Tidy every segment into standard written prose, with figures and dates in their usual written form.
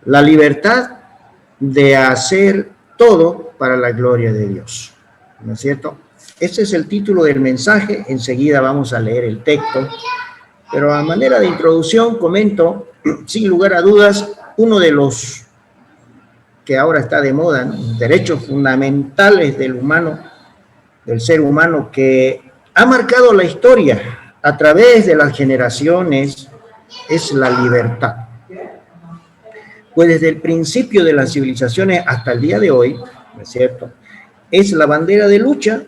la libertad de hacer todo para la gloria de Dios. ¿No es cierto? Ese es el título del mensaje. Enseguida vamos a leer el texto. Pero a manera de introducción comento, sin lugar a dudas, uno de los que ahora está de moda, ¿no? Derechos fundamentales del humano, del ser humano, que ha marcado la historia a través de las generaciones, es la libertad. Pues desde el principio de las civilizaciones hasta el día de hoy, ¿no es cierto?, es la bandera de lucha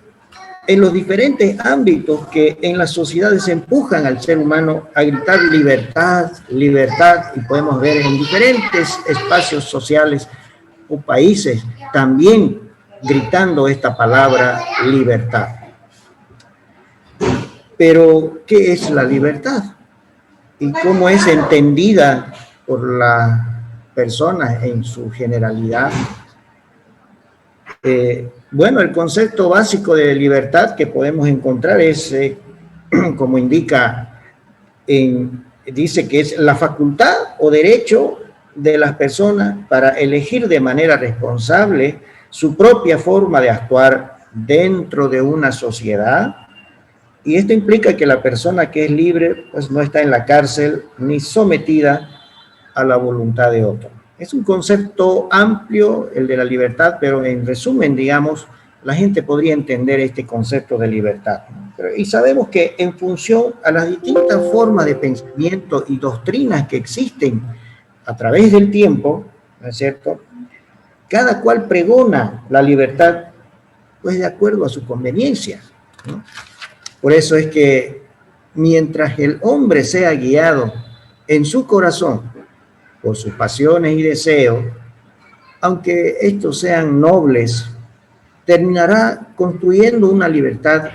en los diferentes ámbitos que en las sociedades empujan al ser humano a gritar libertad, libertad, y podemos ver en diferentes espacios sociales o países también gritando esta palabra libertad. Pero, ¿qué es la libertad? ¿Y cómo es entendida por las personas en su generalidad? Bueno, el concepto básico de libertad que podemos encontrar es, como indica, dice que es la facultad o derecho de las personas para elegir de manera responsable su propia forma de actuar dentro de una sociedad. Y esto implica que la persona que es libre, pues no está en la cárcel ni sometida a la voluntad de otro. Es un concepto amplio, el de la libertad, pero en resumen, digamos, la gente podría entender este concepto de libertad. Y sabemos que en función a las distintas formas de pensamiento y doctrinas que existen a través del tiempo, ¿no es cierto?, cada cual pregona la libertad, pues de acuerdo a su conveniencia, ¿no? Por eso es que mientras el hombre sea guiado en su corazón por sus pasiones y deseos, aunque estos sean nobles, terminará construyendo una libertad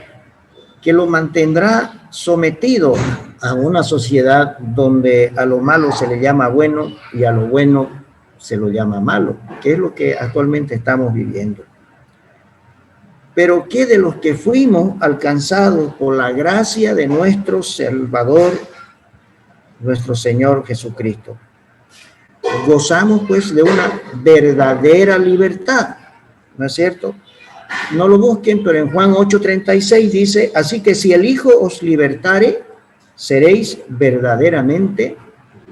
que lo mantendrá sometido a una sociedad donde a lo malo se le llama bueno y a lo bueno se lo llama malo, que es lo que actualmente estamos viviendo. Pero ¿qué de los que fuimos alcanzados por la gracia de nuestro Salvador, nuestro Señor Jesucristo? Gozamos pues de una verdadera libertad, ¿no es cierto? No lo busquen, pero en Juan 8:36 dice, así que si el Hijo os libertare, seréis verdaderamente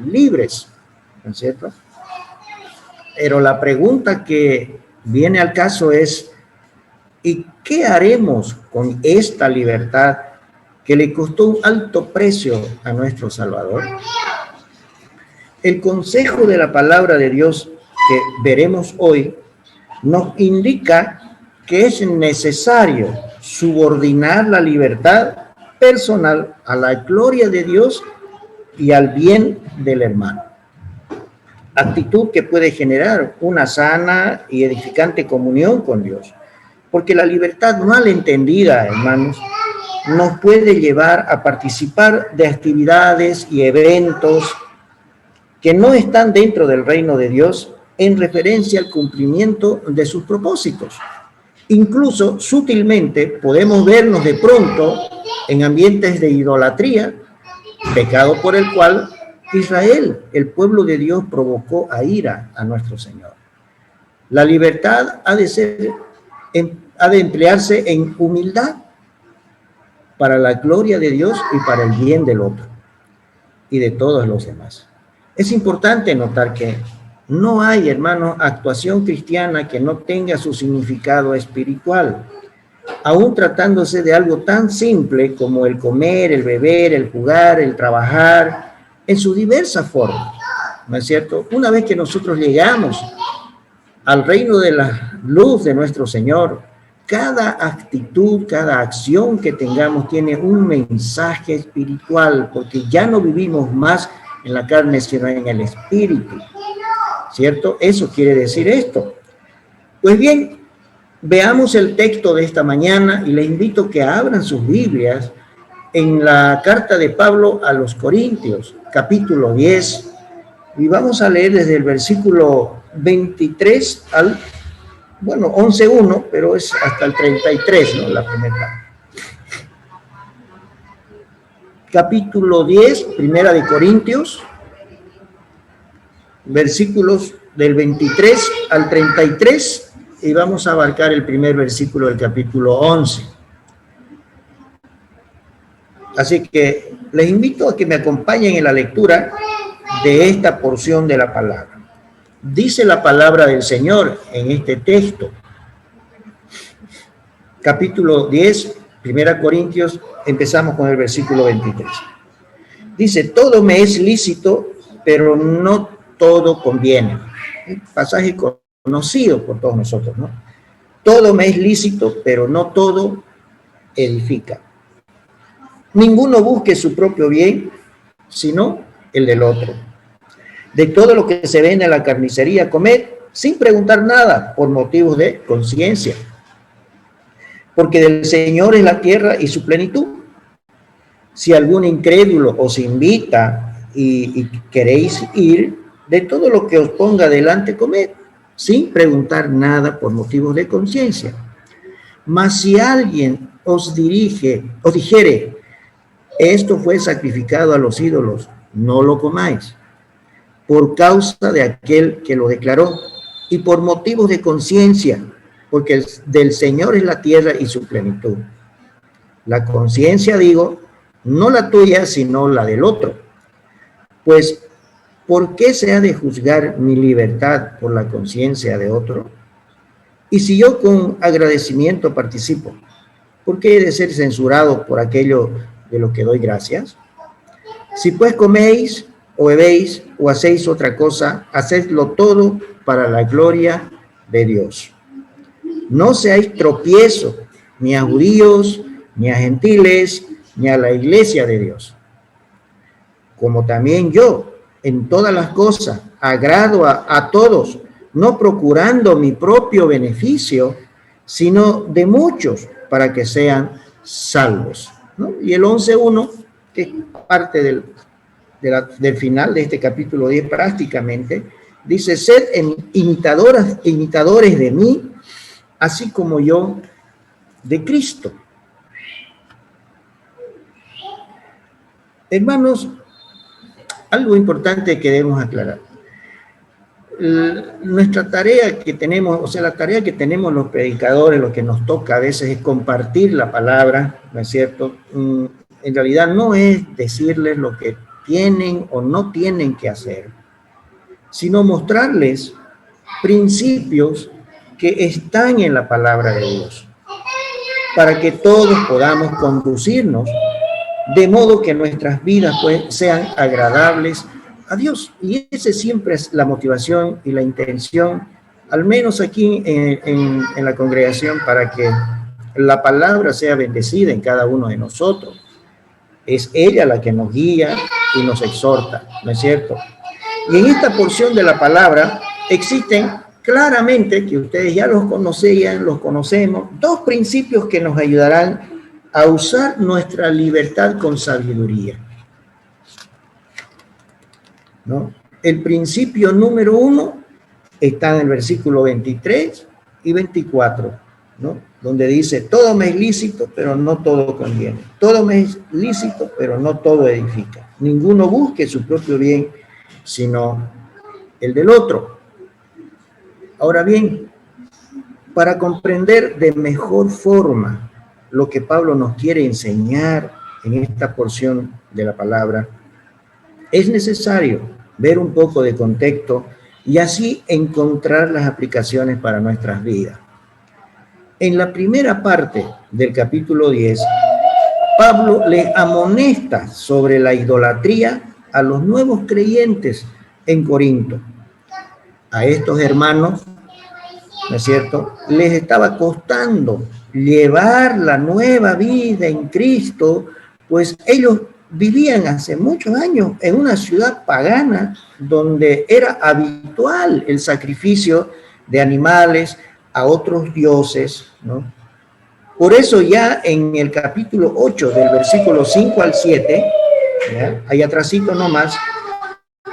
libres, ¿no es cierto? Pero la pregunta que viene al caso es, ¿y qué haremos con esta libertad que le costó un alto precio a nuestro Salvador? El consejo de la palabra de Dios que veremos hoy nos indica que es necesario subordinar la libertad personal a la gloria de Dios y al bien del hermano. Actitud que puede generar una sana y edificante comunión con Dios. Porque la libertad mal entendida, hermanos, nos puede llevar a participar de actividades y eventos que no están dentro del reino de Dios en referencia al cumplimiento de sus propósitos. Incluso sutilmente podemos vernos de pronto en ambientes de idolatría, pecado por el cual Israel, el pueblo de Dios, provocó a ira a nuestro Señor. La libertad ha de emplearse en humildad para la gloria de Dios y para el bien del otro y de todos los demás. Es importante notar que no hay, hermanos, actuación cristiana que no tenga su significado espiritual, aún tratándose de algo tan simple como el comer, el beber, el jugar, el trabajar, en sus diversas formas, ¿no es cierto? Una vez que nosotros llegamos al reino de la luz de nuestro Señor, cada actitud, cada acción que tengamos tiene un mensaje espiritual, porque ya no vivimos más en la carne, sino en el espíritu, ¿cierto? Eso quiere decir esto. Pues bien, veamos el texto de esta mañana y les invito a que abran sus Biblias en la carta de Pablo a los Corintios, capítulo 10, y vamos a leer desde el versículo 23 al, 11:1, pero es hasta el 33, ¿no? La primera parte. Capítulo 10, primera de Corintios, versículos del 23 al 33 y vamos a abarcar el primer versículo del capítulo 11. Así que les invito a que me acompañen en la lectura de esta porción de la palabra. Dice la palabra del Señor en este texto. Capítulo 10, 1 Corintios, empezamos con el versículo 23. Dice, todo me es lícito, pero no todo conviene. Un pasaje conocido por todos nosotros, ¿no? Todo me es lícito, pero no todo edifica. Ninguno busque su propio bien, sino el del otro. De todo lo que se vende en la carnicería, comed sin preguntar nada por motivos de conciencia. Porque del Señor es la tierra y su plenitud. Si algún incrédulo os invita y queréis ir, de todo lo que os ponga delante, comed, sin preguntar nada por motivos de conciencia. Mas si alguien os dijere, esto fue sacrificado a los ídolos, no lo comáis, por causa de aquel que lo declaró, y por motivos de conciencia, porque del Señor es la tierra y su plenitud. La conciencia, digo, no la tuya, sino la del otro. Pues, ¿por qué se ha de juzgar mi libertad por la conciencia de otro? Y si yo con agradecimiento participo, ¿por qué he de ser censurado por aquello de lo que doy gracias? Si pues coméis o bebéis o hacéis otra cosa, hacedlo todo para la gloria de Dios. No seáis tropiezo ni a judíos, ni a gentiles, ni a la iglesia de Dios. Como también yo, en todas las cosas, agrado a todos, no procurando mi propio beneficio, sino de muchos, para que sean salvos, ¿no? Y el 11.1, que es parte del final de este capítulo 10 prácticamente, dice, sed imitadores de mí, así como yo de Cristo. Hermanos, algo importante que debemos aclarar. Nuestra tarea que tenemos, o sea, la tarea que tenemos los predicadores, lo que nos toca a veces es compartir la palabra, ¿no es cierto? En realidad no es decirles lo que tienen o no tienen que hacer, sino mostrarles principios que están en la palabra de Dios, para que todos podamos conducirnos de modo que nuestras vidas pues sean agradables a Dios. Y esa siempre es la motivación y la intención, al menos aquí en la congregación, para que la palabra sea bendecida en cada uno de nosotros. Es ella la que nos guía y nos exhorta, ¿no es cierto? Y en esta porción de la palabra existen claramente, que ustedes ya los conocían, los conocemos, dos principios que nos ayudarán a usar nuestra libertad con sabiduría, ¿no? El principio número 1 está en el versículo 23 y 24, ¿no? Donde dice, todo me es lícito, pero no todo conviene. Todo me es lícito, pero no todo edifica. Ninguno busque su propio bien, sino el del otro. Ahora bien, para comprender de mejor forma lo que Pablo nos quiere enseñar en esta porción de la palabra, es necesario ver un poco de contexto y así encontrar las aplicaciones para nuestras vidas. En la primera parte del capítulo 10, Pablo les amonesta sobre la idolatría a los nuevos creyentes en Corinto. A estos hermanos, ¿no es cierto?, les estaba costando llevar la nueva vida en Cristo, pues ellos vivían hace muchos años en una ciudad pagana donde era habitual el sacrificio de animales a otros dioses, ¿no? Por eso ya en el capítulo 8 del versículo 5 al 7, ¿ya?, ahí atrásito nomás,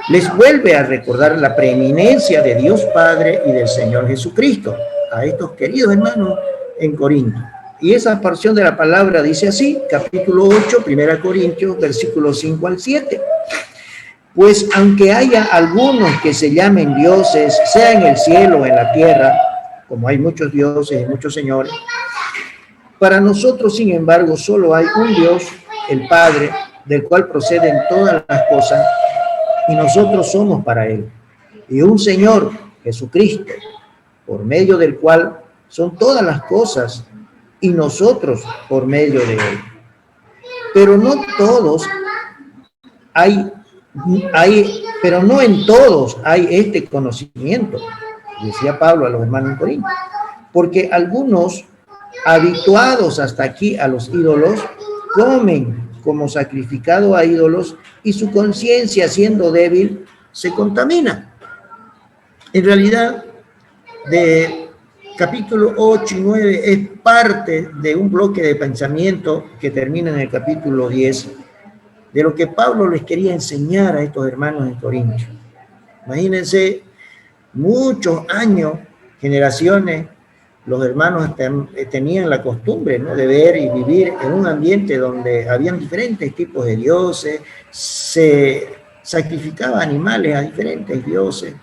les vuelve a recordar la preeminencia de Dios Padre y del Señor Jesucristo a estos queridos hermanos en Corinto. Y esa porción de la palabra dice así, capítulo 8, 1 Corintios, versículos 5 al 7. Pues aunque haya algunos que se llamen dioses, sea en el cielo o en la tierra, como hay muchos dioses y muchos señores, para nosotros, sin embargo, solo hay un Dios, el Padre, del cual proceden todas las cosas, y nosotros somos para Él. Y un Señor, Jesucristo, por medio del cual son todas las cosas, y nosotros por medio de Él. Pero no todos pero no en todos hay este conocimiento, decía Pablo a los hermanos en Corinto, porque algunos, habituados hasta aquí a los ídolos, comen como sacrificado a ídolos y su conciencia, siendo débil, se contamina. En realidad, de capítulo 8 y 9 es parte de un bloque de pensamiento que termina en el capítulo 10, de lo que Pablo les quería enseñar a estos hermanos en Corinto. Imagínense, muchos años, generaciones, los hermanos tenían la costumbre, ¿no?, de ver y vivir en un ambiente donde habían diferentes tipos de dioses, se sacrificaba animales a diferentes dioses,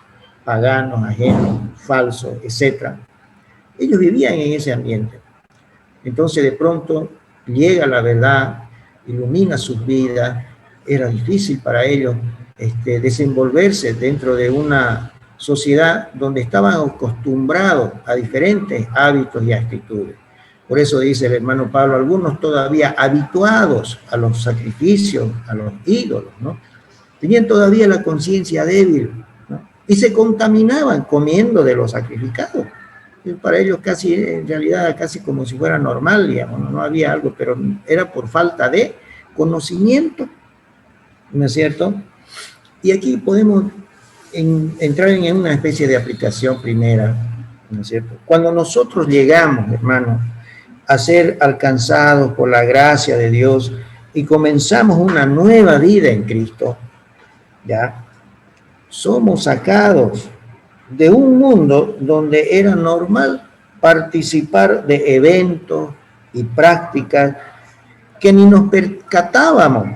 paganos, ajenos, falsos, etc. Ellos vivían en ese ambiente. Entonces de pronto llega la verdad, ilumina sus vidas. Era difícil para ellos desenvolverse dentro de una sociedad donde estaban acostumbrados a diferentes hábitos y actitudes. Por eso dice el hermano Pablo, algunos todavía habituados a los sacrificios, a los ídolos, ¿no?, tenían todavía la conciencia débil, ¿no?, y se contaminaban comiendo de los sacrificados. Y para ellos casi, en realidad, casi como si fuera normal, digamos, no había algo, pero era por falta de conocimiento, ¿no es cierto? Y aquí podemos entrar en una especie de aplicación primera, ¿no es cierto? Cuando nosotros llegamos, hermanos, a ser alcanzados por la gracia de Dios y comenzamos una nueva vida en Cristo, ¿ya?, somos sacados de un mundo donde era normal participar de eventos y prácticas que ni nos percatábamos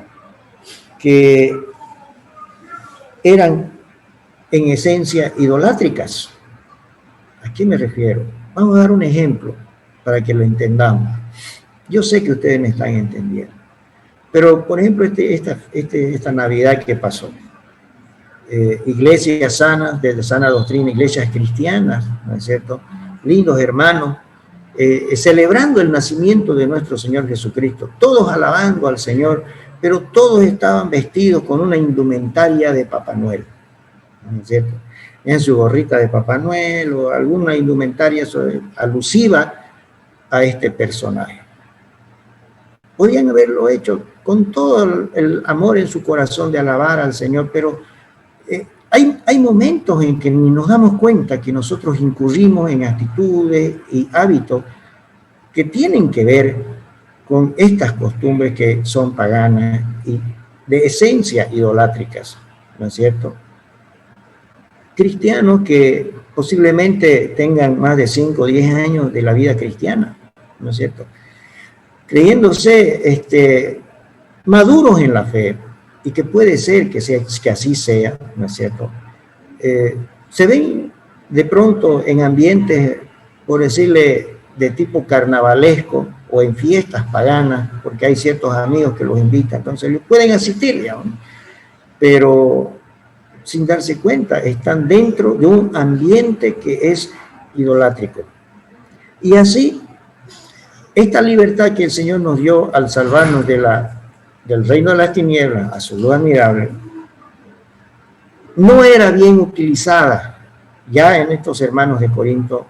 que eran en esencia idolátricas. ¿A qué me refiero? Vamos a dar un ejemplo para que lo entendamos. Yo sé que ustedes me están entendiendo, pero por ejemplo esta Navidad que pasó, iglesias sanas, de sana doctrina, iglesias cristianas, ¿no es cierto?, lindos hermanos, celebrando el nacimiento de nuestro Señor Jesucristo, todos alabando al Señor, pero todos estaban vestidos con una indumentaria de Papá Noel, ¿no es cierto?, en su gorrita de Papá Noel o alguna indumentaria alusiva a este personaje. Podían haberlo hecho con todo el amor en su corazón de alabar al Señor, pero hay momentos en que ni nos damos cuenta que nosotros incurrimos en actitudes y hábitos que tienen que ver con estas costumbres que son paganas y de esencia idolátricas, ¿no es cierto? Cristianos que posiblemente tengan más de 5 o 10 años de la vida cristiana, ¿no es cierto?, creyéndose maduros en la fe, y que puede ser que así sea, ¿no es cierto? Se ven de pronto en ambientes, por decirle, de tipo carnavalesco o en fiestas paganas, porque hay ciertos amigos que los invitan, entonces pueden asistir, digamos, pero sin darse cuenta están dentro de un ambiente que es idolátrico. Y así, esta libertad que el Señor nos dio al salvarnos del reino de las tinieblas a su luz admirable, no era bien utilizada ya en estos hermanos de Corinto,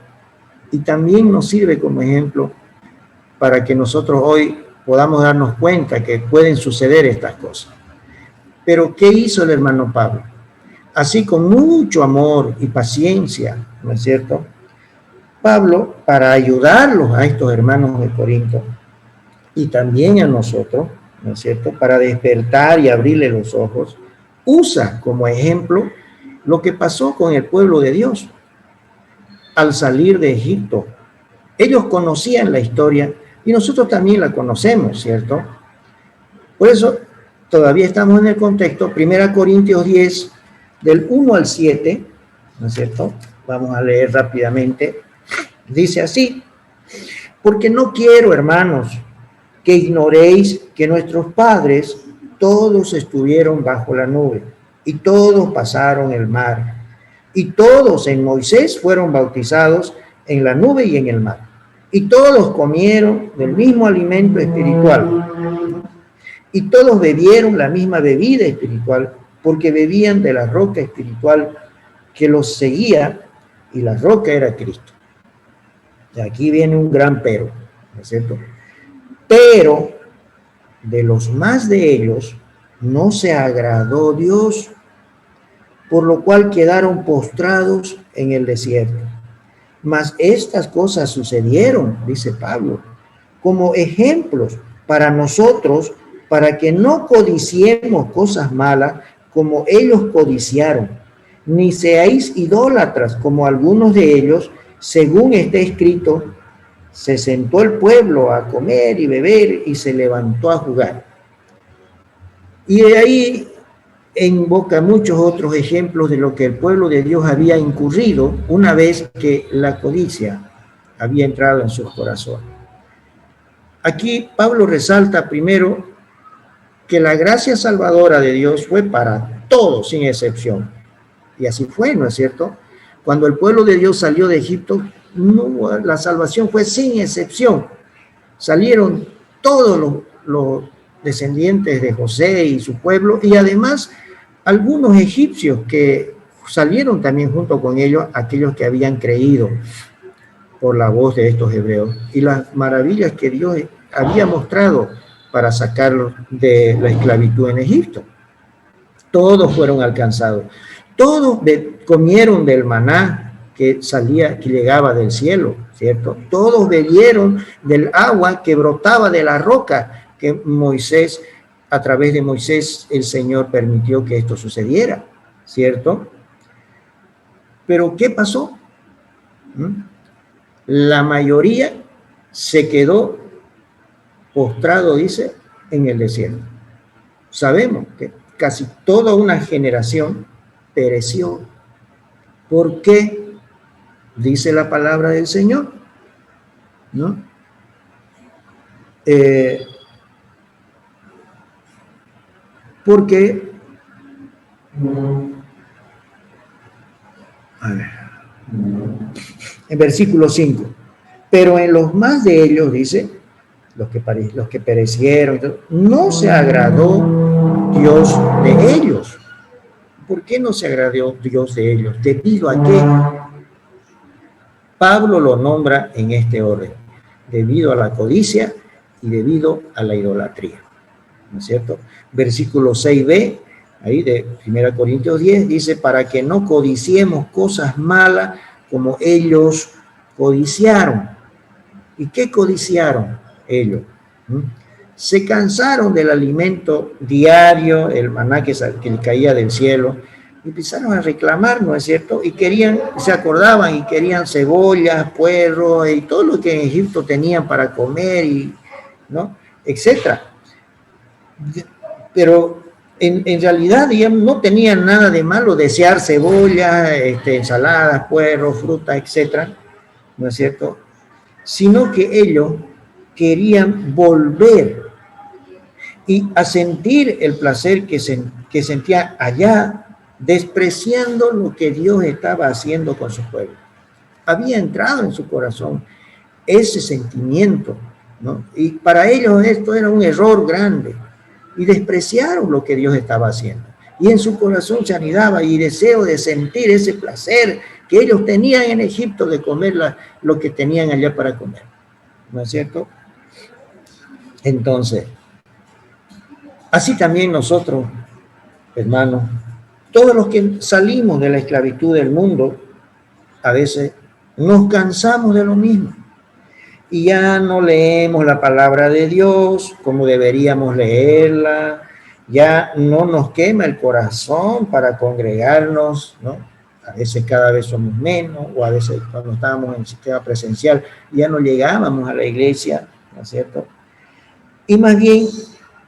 y también nos sirve como ejemplo para que nosotros hoy podamos darnos cuenta que pueden suceder estas cosas. Pero ¿qué hizo el hermano Pablo? Así, con mucho amor y paciencia, ¿no es cierto?, Pablo, para ayudarlos a estos hermanos de Corinto y también a nosotros, ¿no es cierto?, para despertar y abrirle los ojos, usa como ejemplo lo que pasó con el pueblo de Dios al salir de Egipto. Ellos conocían la historia y nosotros también la conocemos, ¿cierto? Por eso todavía estamos en el contexto, 1 Corintios 10, del 1 al 7, ¿no es cierto? Vamos a leer rápidamente. Dice así: porque no quiero, hermanos, que ignoréis que nuestros padres todos estuvieron bajo la nube, y todos pasaron el mar, y todos en Moisés fueron bautizados en la nube y en el mar, y todos comieron del mismo alimento espiritual, y todos bebieron la misma bebida espiritual, porque bebían de la roca espiritual que los seguía, y la roca era Cristo. Y aquí viene un gran pero, ¿no es cierto? Pero de los más de ellos no se agradó Dios, por lo cual quedaron postrados en el desierto. Mas estas cosas sucedieron, dice Pablo, como ejemplos para nosotros, para que no codiciemos cosas malas como ellos codiciaron, ni seáis idólatras como algunos de ellos, según está escrito: se sentó el pueblo a comer y beber y se levantó a jugar. Y de ahí invoca muchos otros ejemplos de lo que el pueblo de Dios había incurrido una vez que la codicia había entrado en sus corazones. Aquí Pablo resalta primero que la gracia salvadora de Dios fue para todos sin excepción. Y así fue, ¿no es cierto? Cuando el pueblo de Dios salió de Egipto, no, la salvación fue sin excepción. Salieron todos los descendientes de José y su pueblo, y además algunos egipcios que salieron también junto con ellos, aquellos que habían creído por la voz de estos hebreos, y las maravillas que Dios había mostrado para sacarlos de la esclavitud en Egipto. Todos fueron alcanzados. Todos comieron del maná que llegaba del cielo, ¿cierto? Todos bebieron del agua que brotaba de la roca que Moisés, a través de Moisés, el Señor permitió que esto sucediera, ¿cierto? Pero ¿qué pasó? La mayoría se quedó postrado, dice, en el desierto. Sabemos que casi toda una generación pereció. ¿Por qué? Dice la palabra del Señor, ¿no? Porque en versículo 5, pero en los más de ellos, dice, los que perecieron, no se agradó Dios de ellos. ¿Por qué no se agradó Dios de ellos? ¿Debido a qué? Pablo lo nombra en este orden: debido a la codicia y debido a la idolatría, ¿no es cierto? Versículo 6b, ahí de 1 Corintios 10, dice: para que no codiciemos cosas malas como ellos codiciaron. ¿Y qué codiciaron ellos? Se cansaron del alimento diario, el maná que caía del cielo, y empezaron a reclamar, ¿no es cierto? Y se acordaban y querían cebollas, puerros y todo lo que en Egipto tenían para comer, y, ¿no? Etcétera. Pero en realidad, digamos, no tenían nada de malo desear cebollas, ensaladas, puerros, frutas, etcétera, ¿no es cierto? Sino que ellos querían volver y a sentir el placer que sentía allá, despreciando lo que Dios estaba haciendo con su pueblo. Había entrado en su corazón ese sentimiento, ¿no? Y para ellos esto era un error grande, y despreciaron lo que Dios estaba haciendo. Y en su corazón se anidaba y deseo de sentir ese placer que ellos tenían en Egipto de comer lo que tenían allá para comer, ¿no es cierto? Entonces, así también nosotros, hermanos, todos los que salimos de la esclavitud del mundo, a veces nos cansamos de lo mismo y ya no leemos la palabra de Dios como deberíamos leerla, ya no nos quema el corazón para congregarnos, ¿no? A veces cada vez somos menos, o a veces cuando estábamos en el sistema presencial ya no llegábamos a la iglesia, ¿no es cierto? Y más bien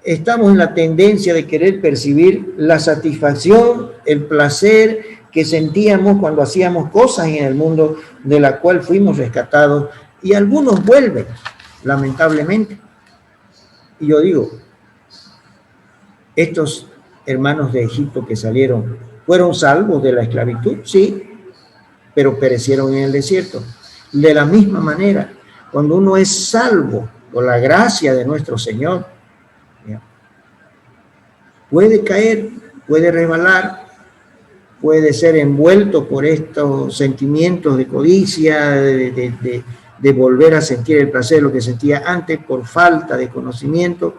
estamos en la tendencia de querer percibir la satisfacción, el placer que sentíamos cuando hacíamos cosas en el mundo de la cual fuimos rescatados, y algunos vuelven, lamentablemente. Y yo digo, estos hermanos de Egipto que salieron, ¿fueron salvos de la esclavitud? Sí, pero perecieron en el desierto. De la misma manera, cuando uno es salvo por la gracia de nuestro Señor, puede caer, puede resbalar, puede ser envuelto por estos sentimientos de codicia, de volver a sentir el placer de lo que sentía antes por falta de conocimiento,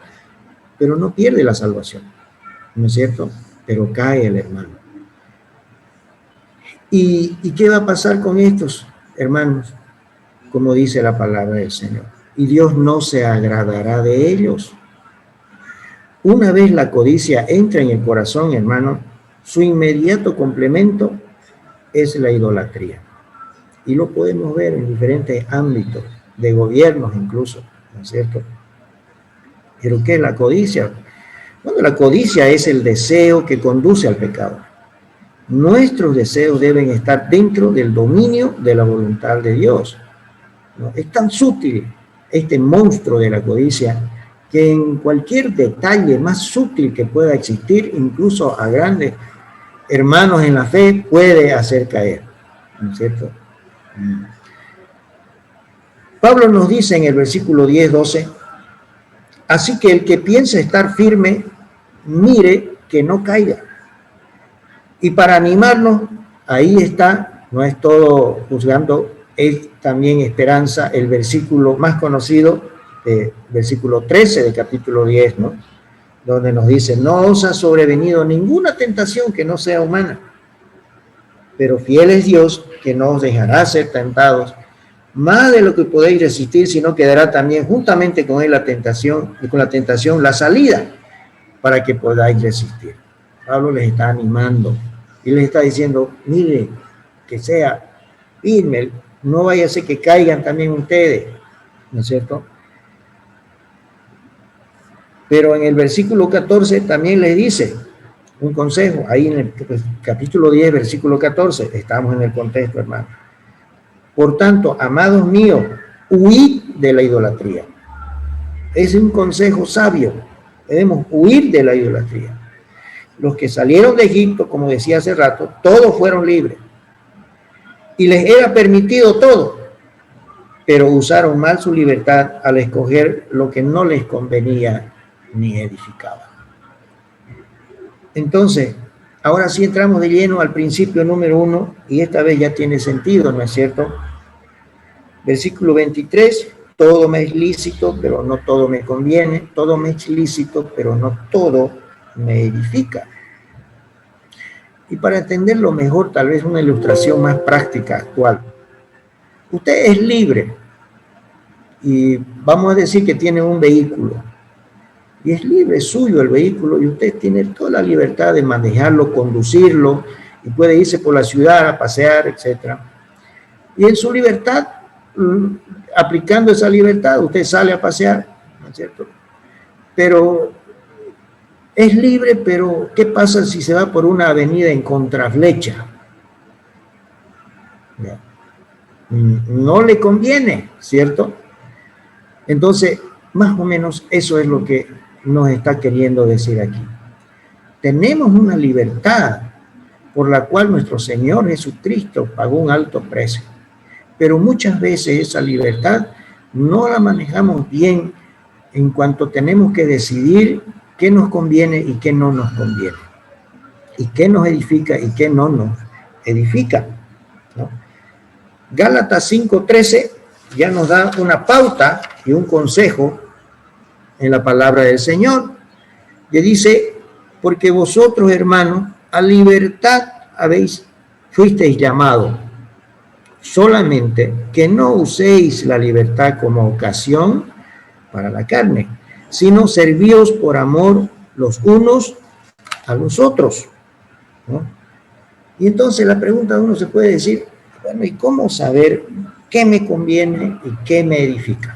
pero no pierde la salvación, ¿no es cierto? Pero cae el hermano. ¿Y qué va a pasar con estos hermanos? Como dice la palabra del Señor. Y Dios no se agradará de ellos. Una vez la codicia entra en el corazón, hermano, su inmediato complemento es la idolatría. Y lo podemos ver en diferentes ámbitos, de gobiernos incluso, ¿no es cierto? ¿Pero qué es la codicia? Bueno, la codicia es el deseo que conduce al pecado. Nuestros deseos deben estar dentro del dominio de la voluntad de Dios, ¿no? Es tan sutil este monstruo de la codicia que en cualquier detalle más sutil que pueda existir, incluso a grandes hermanos en la fe, puede hacer caer, ¿no es cierto? Pablo nos dice en el versículo 10-12, así que el que piensa estar firme, mire que no caiga. Y para animarnos, ahí está, no es todo juzgando, es también esperanza, el versículo más conocido, versículo 13 del capítulo 10, ¿no? Donde nos dice, no os ha sobrevenido ninguna tentación que no sea humana, pero fiel es Dios que no os dejará ser tentados más de lo que podéis resistir, sino que dará también juntamente con él la tentación, y con la tentación la salida para que podáis resistir. Pablo les está animando y les está diciendo, mire, que sea firme, no vaya a ser que caigan también ustedes, ¿no es cierto? Pero en el versículo 14 también les dice un consejo, ahí en el capítulo 10, versículo 14, estamos en el contexto, hermano. Por tanto, amados míos, huid de la idolatría. Es un consejo sabio, debemos huir de la idolatría. Los que salieron de Egipto, como decía hace rato, todos fueron libres. Y les era permitido todo, pero usaron mal su libertad al escoger lo que no les convenía ni edificaba. Entonces, ahora sí entramos de lleno al principio número 1, y esta vez ya tiene sentido, ¿no es cierto? Versículo 23, todo me es lícito, pero no todo me conviene, todo me es lícito, pero no todo me edifica. Y para entenderlo mejor, tal vez una ilustración más práctica, actual. Usted es libre, y vamos a decir que tiene un vehículo, y es libre, es suyo el vehículo, y usted tiene toda la libertad de manejarlo, conducirlo, y puede irse por la ciudad a pasear, etc. Y en su libertad, aplicando esa libertad, usted sale a pasear, ¿no es cierto? Pero es libre, pero ¿qué pasa si se va por una avenida en contraflecha? No le conviene, ¿cierto? Entonces, más o menos eso es lo que nos está queriendo decir aquí. Tenemos una libertad por la cual nuestro Señor Jesucristo pagó un alto precio, pero muchas veces esa libertad no la manejamos bien en cuanto tenemos que decidir qué nos conviene y qué no nos conviene, y qué nos edifica y qué no nos edifica, ¿no? Gálatas 5:13 ya nos da una pauta y un consejo en la palabra del Señor, que dice, porque vosotros, hermanos, a libertad fuisteis llamados, solamente que no uséis la libertad como ocasión para la carne, sino servíos por amor los unos a los otros, ¿no? Y entonces la pregunta de uno se puede decir, bueno, ¿y cómo saber qué me conviene y qué me edifica?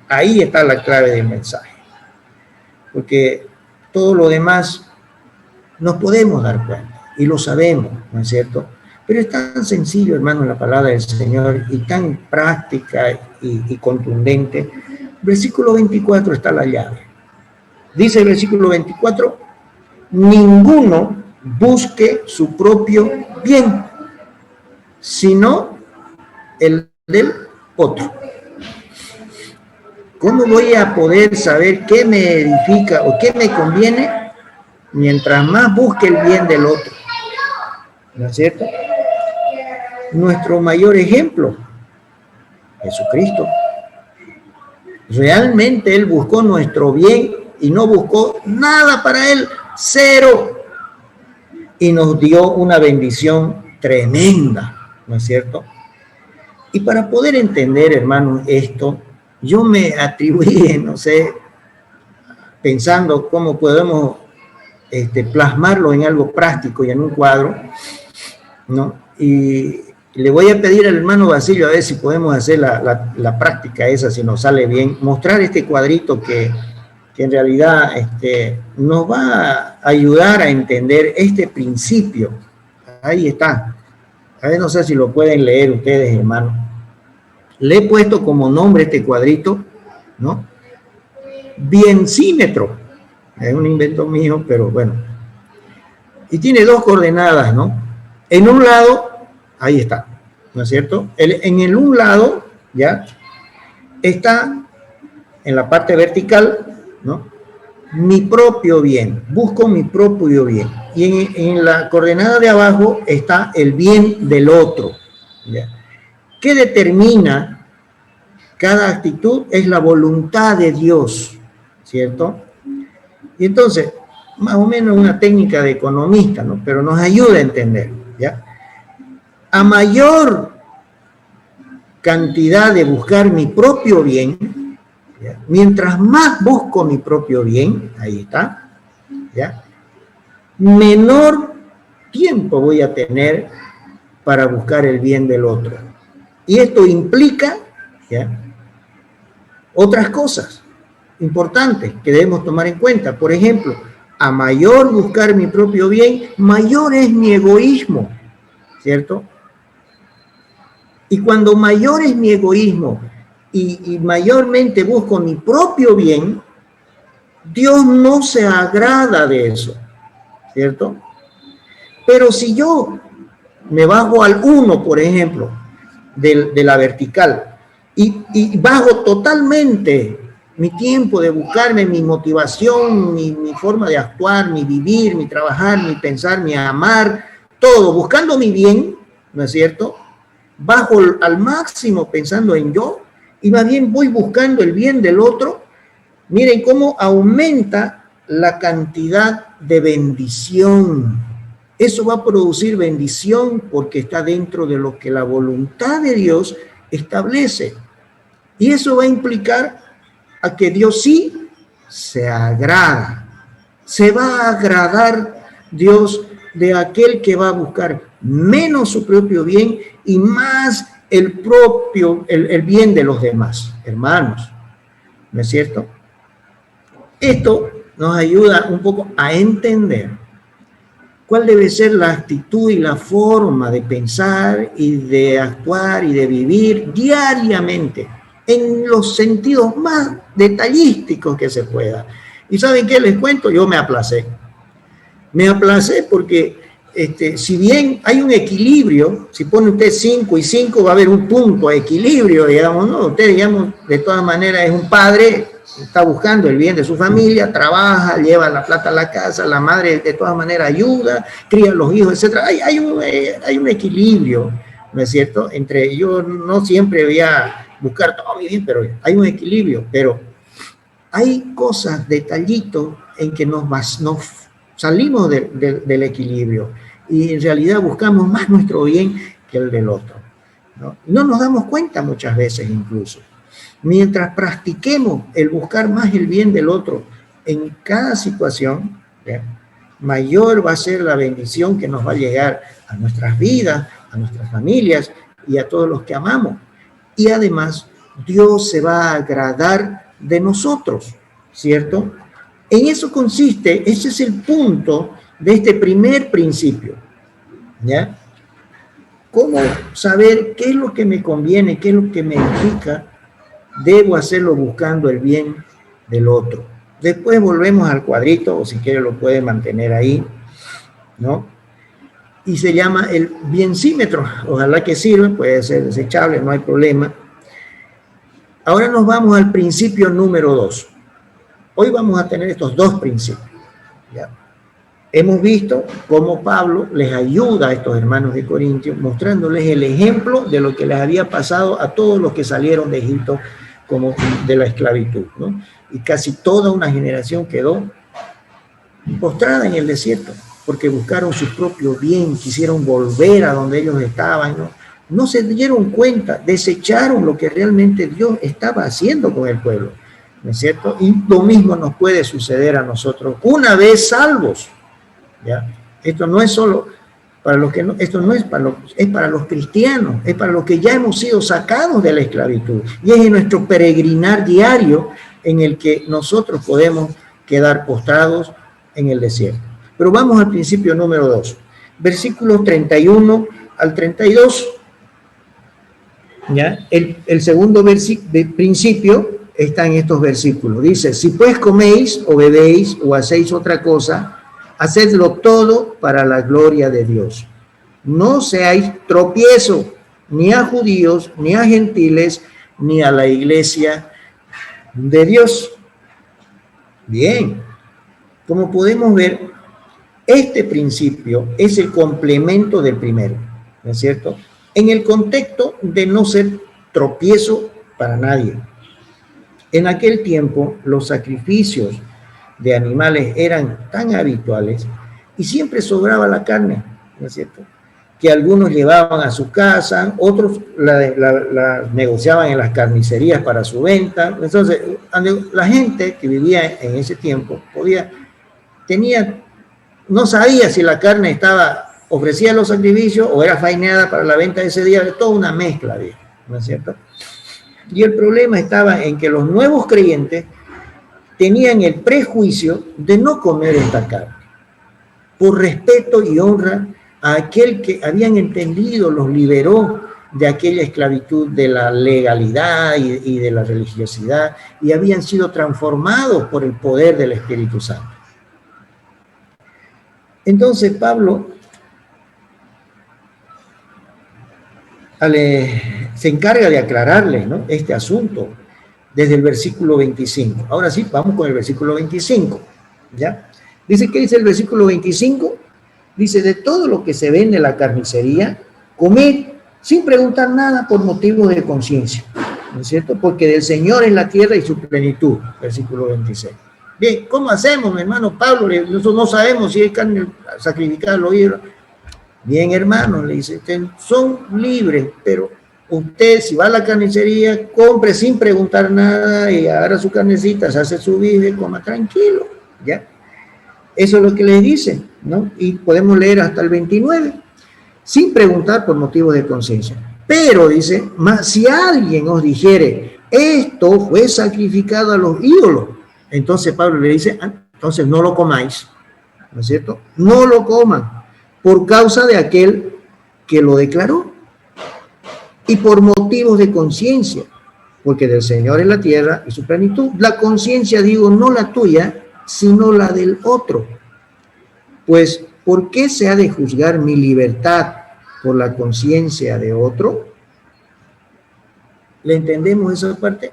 Ahí está la clave del mensaje. porque todo lo demás nos podemos dar cuenta y lo sabemos, ¿no es cierto? Pero es tan sencillo, hermano, la palabra del Señor y tan práctica y contundente. Versículo 24 está la llave. Dice el versículo 24, ninguno busque su propio bien, sino el del otro. ¿Cómo voy a poder saber qué me edifica o qué me conviene? Mientras más busque el bien del otro. ¿No es cierto? Nuestro mayor ejemplo, Jesucristo. Realmente Él buscó nuestro bien y no buscó nada para Él, cero. Y nos dio una bendición tremenda, ¿no es cierto? Y para poder entender, hermanos, esto, yo me atribuí, no sé, pensando cómo podemos plasmarlo en algo práctico y en un cuadro, ¿no? Y le voy a pedir al hermano Basilio a ver si podemos hacer la práctica esa, si nos sale bien, mostrar este cuadrito que en realidad nos va a ayudar a entender este principio. Ahí está. A ver, no sé si lo pueden leer ustedes, hermano. Le he puesto como nombre este cuadrito, ¿no? Biencímetro. Es un invento mío, pero bueno. Y tiene dos coordenadas, ¿no? En un lado, ahí está, ¿no es cierto? En el un lado, ¿ya? Está en la parte vertical, ¿no? Mi propio bien, busco mi propio bien. Y en la coordenada de abajo está el bien del otro, ¿ya? ¿Qué determina cada actitud? Es la voluntad de Dios, ¿cierto? Y entonces, más o menos una técnica de economista, ¿no? Pero nos ayuda a entender, ¿ya? A mayor cantidad de buscar mi propio bien, ¿ya? Mientras más busco mi propio bien, ahí está, ¿ya? Menor tiempo voy a tener para buscar el bien del otro. Y esto implica, ¿ya?, otras cosas importantes que debemos tomar en cuenta. Por ejemplo, a mayor buscar mi propio bien, mayor es mi egoísmo, ¿cierto? Y cuando mayor es mi egoísmo y mayormente busco mi propio bien, Dios no se agrada de eso, ¿cierto? Pero si yo me bajo al 1, por ejemplo, de la vertical, y bajo totalmente mi tiempo de buscarme, mi motivación, mi forma de actuar, mi vivir, mi trabajar, mi pensar, mi amar, todo, buscando mi bien, ¿no es cierto? Bajo al máximo pensando en yo, y más bien voy buscando el bien del otro. Miren cómo aumenta la cantidad de bendición. Eso va a producir bendición porque está dentro de lo que la voluntad de Dios establece. Y eso va a implicar a que Dios sí se agrada. Se va a agradar Dios de aquel que va a buscar menos su propio bien y más el bien de los demás, hermanos. ¿No es cierto? Esto nos ayuda un poco a entender cuál debe ser la actitud y la forma de pensar y de actuar y de vivir diariamente en los sentidos más detallísticos que se pueda. ¿Y saben qué les cuento? Yo me aplacé. Me aplacé porque si bien hay un equilibrio, si pone usted 5 y 5 va a haber un punto de equilibrio, digamos, ¿no? Usted, digamos, de todas maneras es un padre, está buscando el bien de su familia, trabaja, lleva la plata a la casa, la madre de todas maneras ayuda, cría a los hijos, etc. Hay un equilibrio, ¿no es cierto? Yo no siempre voy a buscar todo mi bien, pero hay un equilibrio, pero hay cosas, detallitos en que nos salimos del equilibrio y en realidad buscamos más nuestro bien que el del otro, ¿no? No nos damos cuenta muchas veces incluso. Mientras practiquemos el buscar más el bien del otro en cada situación, ¿ya?, mayor va a ser la bendición que nos va a llegar a nuestras vidas, a nuestras familias y a todos los que amamos. Y además, Dios se va a agradar de nosotros, ¿cierto? En eso consiste, ese es el punto de este primer principio, ¿ya? ¿Cómo saber qué es lo que me conviene, qué es lo que me edifica? Debo hacerlo buscando el bien del otro. Después volvemos al cuadrito, o si quiere lo puede mantener ahí, ¿no? Y se llama el biencímetro. Ojalá que sirva, puede ser desechable, no hay problema. Ahora nos vamos al principio número 2. Hoy vamos a tener estos dos principios, ¿ya? Hemos visto cómo Pablo les ayuda a estos hermanos de Corintios, mostrándoles el ejemplo de lo que les había pasado a todos los que salieron de Egipto como de la esclavitud, ¿no? Y casi toda una generación quedó postrada en el desierto, porque buscaron su propio bien, quisieron volver a donde ellos estaban, ¿no? No se dieron cuenta, desecharon lo que realmente Dios estaba haciendo con el pueblo, ¿no es cierto? Y lo mismo nos puede suceder a nosotros una vez salvos, ¿ya? Esto no es solo para los que no, esto no es para los, es para los cristianos, es para los que ya hemos sido sacados de la esclavitud, y es en nuestro peregrinar diario en el que nosotros podemos quedar postrados en el desierto. Pero vamos al principio número 2, versículos 31 al 32. ¿Ya? El segundo principio está en estos versículos. Dice: si pues coméis o bebéis o hacéis otra cosa, hacedlo todo para la gloria de Dios. No seáis tropiezo ni a judíos, ni a gentiles, ni a la iglesia de Dios. Bien, como podemos ver, este principio es el complemento del primero, ¿no es cierto? En el contexto de no ser tropiezo para nadie. En aquel tiempo, los sacrificios de animales eran tan habituales y siempre sobraba la carne, ¿no es cierto? Que algunos llevaban a su casa, otros la negociaban en las carnicerías para su venta. Entonces, la gente que vivía en ese tiempo no sabía si la carne ofrecía los sacrificios o era faineada para la venta de ese día, toda una mezcla, ¿no es cierto? Y el problema estaba en que los nuevos creyentes tenían el prejuicio de no comer esta carne, por respeto y honra a aquel que habían entendido, los liberó de aquella esclavitud de la legalidad y de la religiosidad, y habían sido transformados por el poder del Espíritu Santo. Entonces Pablo se encarga de aclararles, ¿no?, este asunto desde el versículo 25. Ahora sí, vamos con el versículo 25, ¿ya? Dice, ¿qué dice el versículo 25? Dice: de todo lo que se vende en la carnicería, comed sin preguntar nada por motivos de conciencia, ¿no es cierto? Porque del Señor es la tierra y su plenitud. Versículo 26. Bien, ¿cómo hacemos, mi hermano Pablo? Nosotros no sabemos si hay carne sacrificada, lo oído. Bien, hermano, le dice, son libres, pero usted, si va a la carnicería, compre sin preguntar nada y agarra su carnecita, se hace su bife, coma tranquilo, ¿ya? Eso es lo que les dice, ¿no? Y podemos leer hasta el 29, sin preguntar por motivos de conciencia. Pero dice, mas si alguien os dijere, esto fue sacrificado a los ídolos, entonces Pablo le dice, entonces no lo comáis, ¿no es cierto? No lo coman, por causa de aquel que lo declaró, y por motivos de conciencia, porque del Señor es la tierra y su plenitud. La conciencia, digo, no la tuya, sino la del otro. Pues, ¿por qué se ha de juzgar mi libertad por la conciencia de otro? ¿Le entendemos esa parte?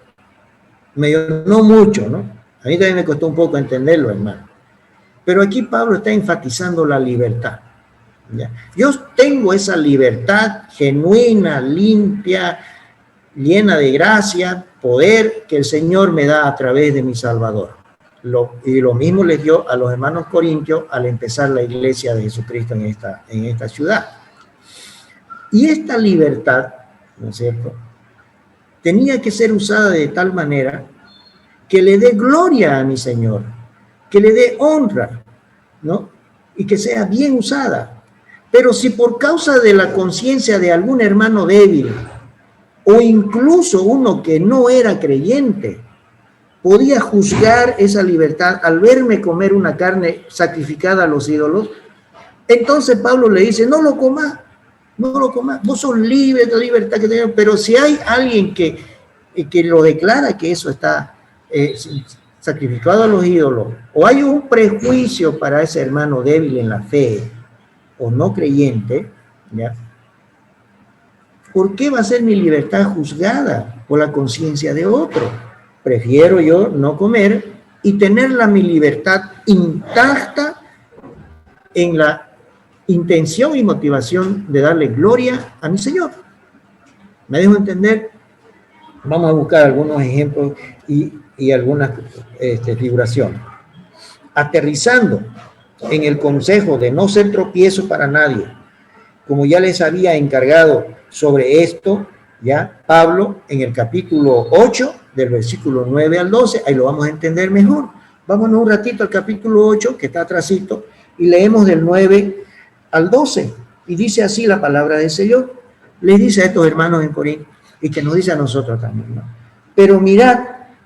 No mucho, ¿no? A mí también me costó un poco entenderlo, hermano. Pero aquí Pablo está enfatizando la libertad, ¿ya? Yo tengo esa libertad genuina, limpia, llena de gracia, poder que el Señor me da a través de mi Salvador. Y lo mismo les dio a los hermanos corintios al empezar la iglesia de Jesucristo en esta ciudad. Y esta libertad, ¿no es cierto?, tenía que ser usada de tal manera que le dé gloria a mi Señor, que le dé honra, ¿no?, y que sea bien usada. Pero si por causa de la conciencia de algún hermano débil, o incluso uno que no era creyente, podía juzgar esa libertad al verme comer una carne sacrificada a los ídolos. Entonces Pablo le dice, no lo comas, no lo comas, vos sos libre de la libertad que tenés, pero si hay alguien que lo declara que eso está sacrificado a los ídolos, o hay un prejuicio para ese hermano débil en la fe, o no creyente, ¿ya? ¿Por qué va a ser mi libertad juzgada por la conciencia de otro? Prefiero yo no comer y tenerla mi libertad intacta en la intención y motivación de darle gloria a mi Señor. ¿Me dejo entender? Vamos a buscar algunos ejemplos y algunas figuraciones. Aterrizando en el consejo de no ser tropiezo para nadie, como ya les había encargado sobre esto, ya Pablo en el capítulo 8, del versículo 9 al 12, ahí lo vamos a entender mejor. Vámonos un ratito al capítulo 8, que está atrasito, y leemos del 9 al 12, y dice así la palabra del Señor. Les dice a estos hermanos en Corinto, y que nos dice a nosotros también, ¿no? Pero mirad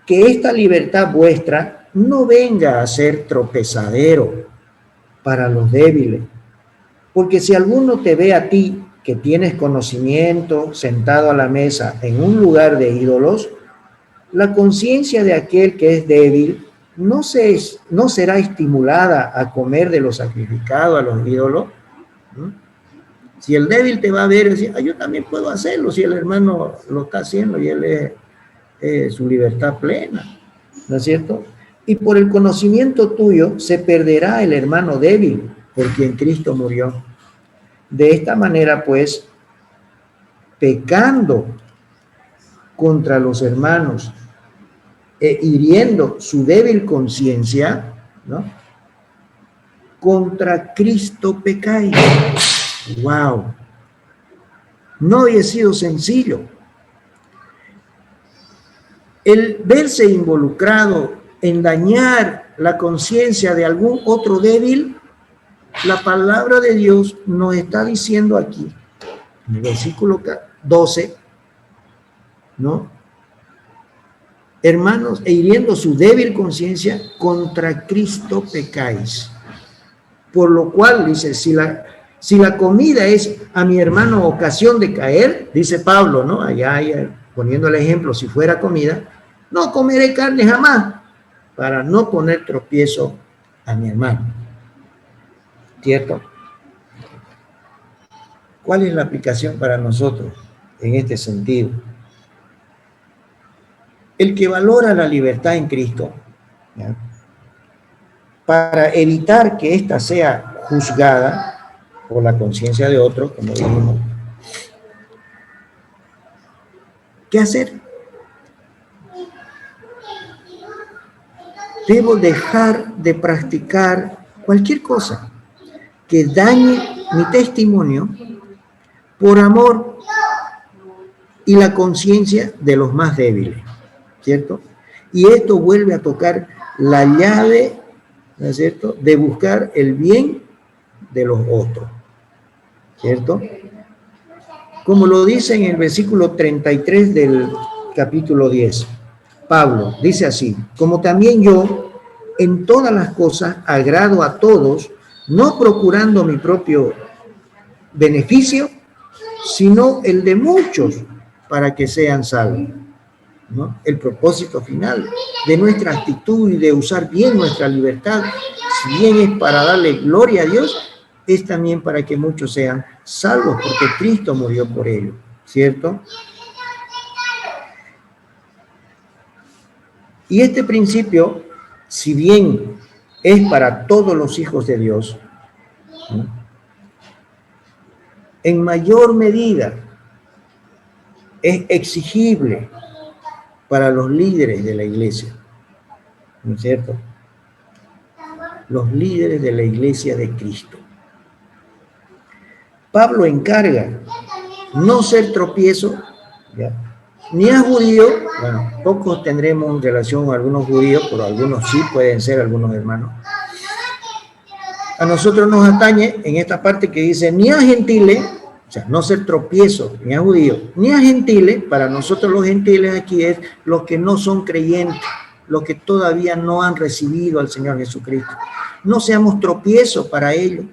que esta libertad vuestra no venga a ser tropezadero para los débiles, porque si alguno te ve a ti que tienes conocimiento sentado a la mesa en un lugar de ídolos, la conciencia de aquel que es débil no será estimulada a comer de lo sacrificado a los ídolos. ¿No? Si el débil te va a ver y decir, yo también puedo hacerlo, si el hermano lo está haciendo y él es su libertad plena, ¿no es cierto? Y por el conocimiento tuyo se perderá el hermano débil por quien Cristo murió. De esta manera, pues, pecando contra los hermanos e hiriendo su débil conciencia, ¿no? Contra Cristo pecáis. ¡Wow! No había sido sencillo. El verse involucrado en dañar la conciencia de algún otro débil, la palabra de Dios nos está diciendo aquí, en el versículo 12, ¿no? Hermanos, e hiriendo su débil conciencia, contra Cristo pecáis. Por lo cual, dice, si la comida es a mi hermano ocasión de caer, dice Pablo, ¿no? Allá poniendo el ejemplo, si fuera comida, no comeré carne jamás, para no poner tropiezo a mi hermano. ¿Cierto? ¿Cuál es la aplicación para nosotros en este sentido? El que valora la libertad en Cristo, ¿ya? Para evitar que ésta sea juzgada por la conciencia de otro, como dijimos, ¿qué hacer? Debo dejar de practicar cualquier cosa que dañe mi testimonio por amor y la conciencia de los más débiles, ¿cierto? Y esto vuelve a tocar la llave, ¿no es cierto?, de buscar el bien de los otros, ¿cierto? Como lo dice en el versículo 33 del capítulo 10, Pablo dice así, como también yo en todas las cosas agrado a todos, no procurando mi propio beneficio, sino el de muchos para que sean salvos, ¿no? El propósito final de nuestra actitud y de usar bien nuestra libertad, si bien es para darle gloria a Dios, es también para que muchos sean salvos, porque Cristo murió por ellos, ¿cierto? Y este principio, si bien es para todos los hijos de Dios, ¿no?, en mayor medida es exigible para los líderes de la iglesia, ¿no es cierto? Los líderes de la iglesia de Cristo. Pablo encarga no ser tropiezo, ¿ya?, ni a judíos, bueno, pocos tendremos relación con algunos judíos, pero algunos sí pueden ser algunos hermanos. A nosotros nos atañe en esta parte que dice ni a gentiles, o sea, no ser tropiezo ni a judíos, ni a gentiles. Para nosotros los gentiles aquí es los que no son creyentes, los que todavía no han recibido al Señor Jesucristo. No seamos tropiezo para ellos,